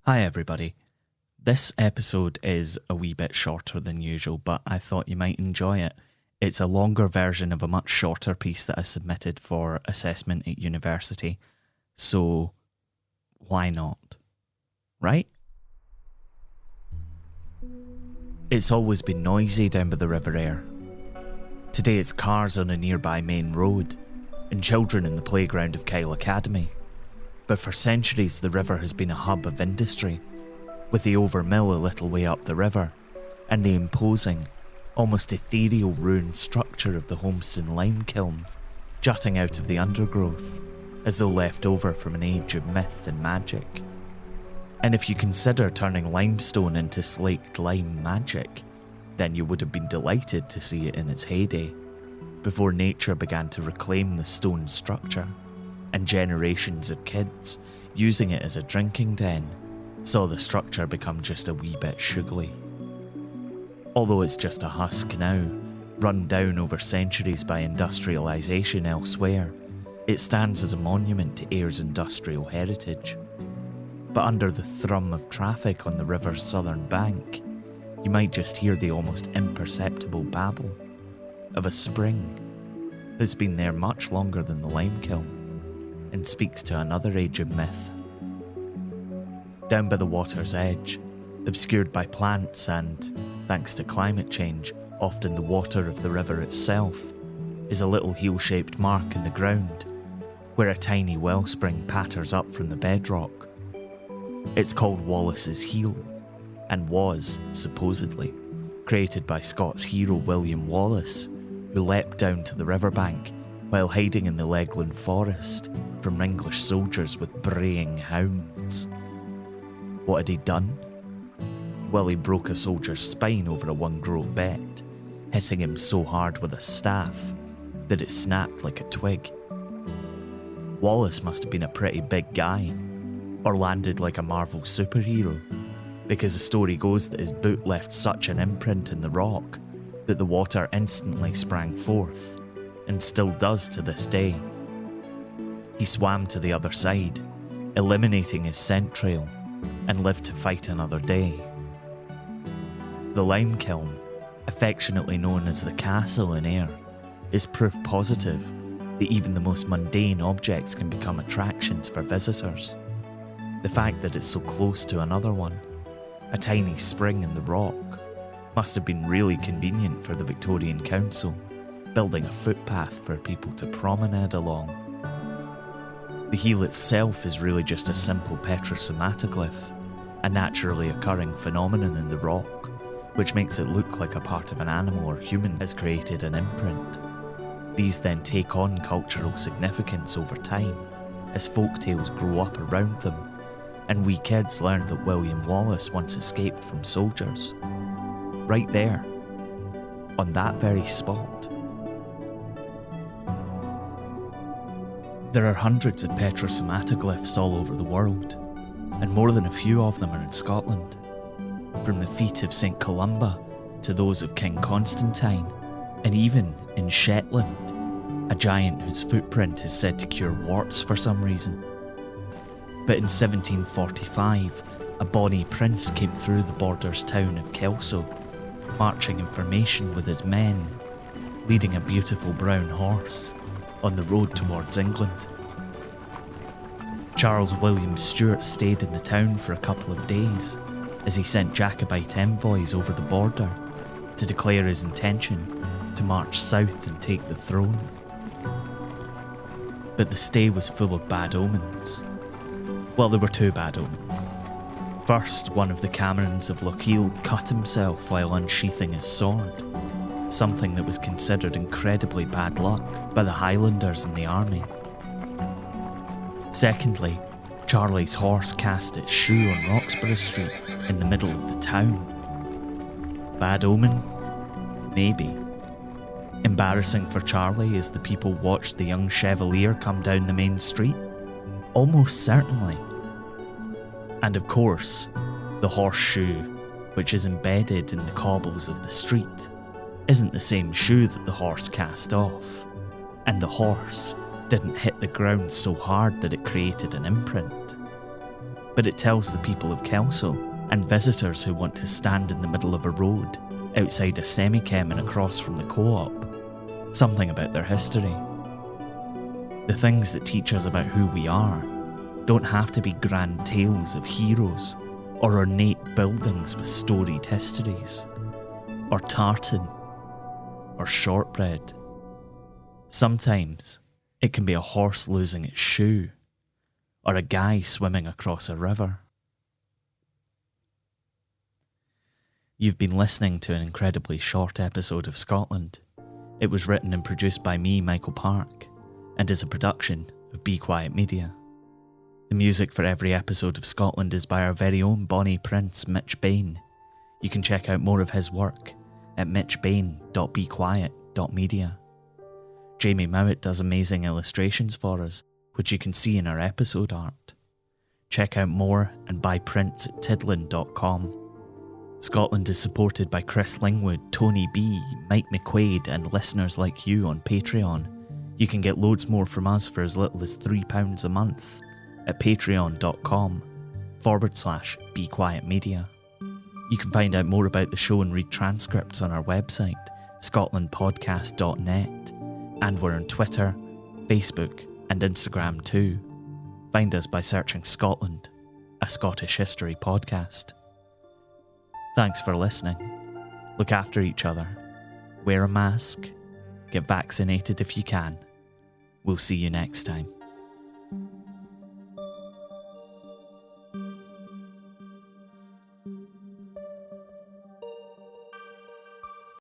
Hi everybody. This episode is a wee bit shorter than usual, but I thought you might enjoy it. It's a longer version of a much shorter piece that I submitted for assessment at university, so why not? Right? It's always been noisy down by the River Aire. Today it's cars on a nearby main road, and children in the playground of Kyle Academy. But for centuries the river has been a hub of industry, with the Overmill a little way up the river, and the imposing, almost ethereal ruined structure of the Homeston lime kiln jutting out of the undergrowth, as though left over from an age of myth and magic. And if you consider turning limestone into slaked lime magic, then you would have been delighted to see it in its heyday, before nature began to reclaim the stone structure, and generations of kids using it as a drinking den saw the structure become just a wee bit sugly. Although it's just a husk now, run down over centuries by industrialisation elsewhere, it stands as a monument to Ayre's industrial heritage. But under the thrum of traffic on the river's southern bank, you might just hear the almost imperceptible babble of a spring that's been there much longer than the lime kiln, and speaks to another age of myth. Down by the water's edge, obscured by plants and, thanks to climate change, often the water of the river itself, is a little heel-shaped mark in the ground, where a tiny wellspring patters up from the bedrock. It's called Wallace's Heel, and was, supposedly, created by Scots hero William Wallace, who leapt down to the riverbank while hiding in the Legland forest from English soldiers with braying hounds. What had he done? Well, he broke a soldier's spine over a one-grove bet, hitting him so hard with a staff that it snapped like a twig. Wallace must have been a pretty big guy, or landed like a Marvel superhero, because the story goes that his boot left such an imprint in the rock that the water instantly sprang forth, and still does to this day. He swam to the other side, eliminating his scent trail, and lived to fight another day. The lime kiln, affectionately known as the Castle in Ayre, is proof positive that even the most mundane objects can become attractions for visitors. The fact that it's so close to another one, a tiny spring in the rock, must have been really convenient for the Victorian Council, building a footpath for people to promenade along. The heel itself is really just a simple Petrosomatoglyph, a naturally occurring phenomenon in the rock, which makes it look like a part of an animal or human has created an imprint. These then take on cultural significance over time, as folktales grow up around them, and we kids learn that William Wallace once escaped from soldiers. Right there, on that very spot. There are hundreds of Petrosomatoglyphs all over the world, and more than a few of them are in Scotland. From the feet of St. Columba to those of King Constantine, and even in Shetland, a giant whose footprint is said to cure warts for some reason. But in 1745, a bonny prince came through the borders town of Kelso, marching in formation with his men, leading a beautiful brown horse on the road towards England. Charles William Stuart stayed in the town for a couple of days as he sent Jacobite envoys over the border to declare his intention to march south and take the throne. But the stay was full of bad omens. Well, there were two bad omens. First, one of the Camerons of Lochiel cut himself while unsheathing his sword, something that was considered incredibly bad luck by the Highlanders in the army. Secondly, Charlie's horse cast its shoe on Roxburgh Street in the middle of the town. Bad omen? Maybe. Embarrassing for Charlie as the people watched the young Chevalier come down the main street? Almost certainly. And of course, the horseshoe, which is embedded in the cobbles of the street, isn't the same shoe that the horse cast off, and the horse didn't hit the ground so hard that it created an imprint. but it tells the people of Kelso and visitors who want to stand in the middle of a road outside a semi-chem and across from the co-op something about their history. The things that teach us about who we are don't have to be grand tales of heroes or ornate buildings with storied histories, or tartan, or shortbread. Sometimes it can be a horse losing its shoe, or a guy swimming across a river. You've been listening to an incredibly short episode of Scotland. It was written and produced by me, Michael Park, and is a production of Be Quiet Media. The music for every episode of Scotland is by our very own Bonnie Prince, Mitch Bain. You can check out more of his work at mitchbain.bequiet.media. Jamie Mowat does amazing illustrations for us, which you can see in our episode art. Check out more and buy prints at tidlin.com. Scotland is supported by Chris Lingwood, Tony B, Mike McQuaid and listeners like you on Patreon. You can get loads more from us for as little as £3 a month at patreon.com/bequietmedia. You can find out more about the show and read transcripts on our website, scotlandpodcast.net, and we're on Twitter, Facebook and Instagram too. Find us by searching Scotland, a Scottish history podcast. Thanks for listening. Look after each other. Wear a mask. Get vaccinated if you can. We'll see you next time.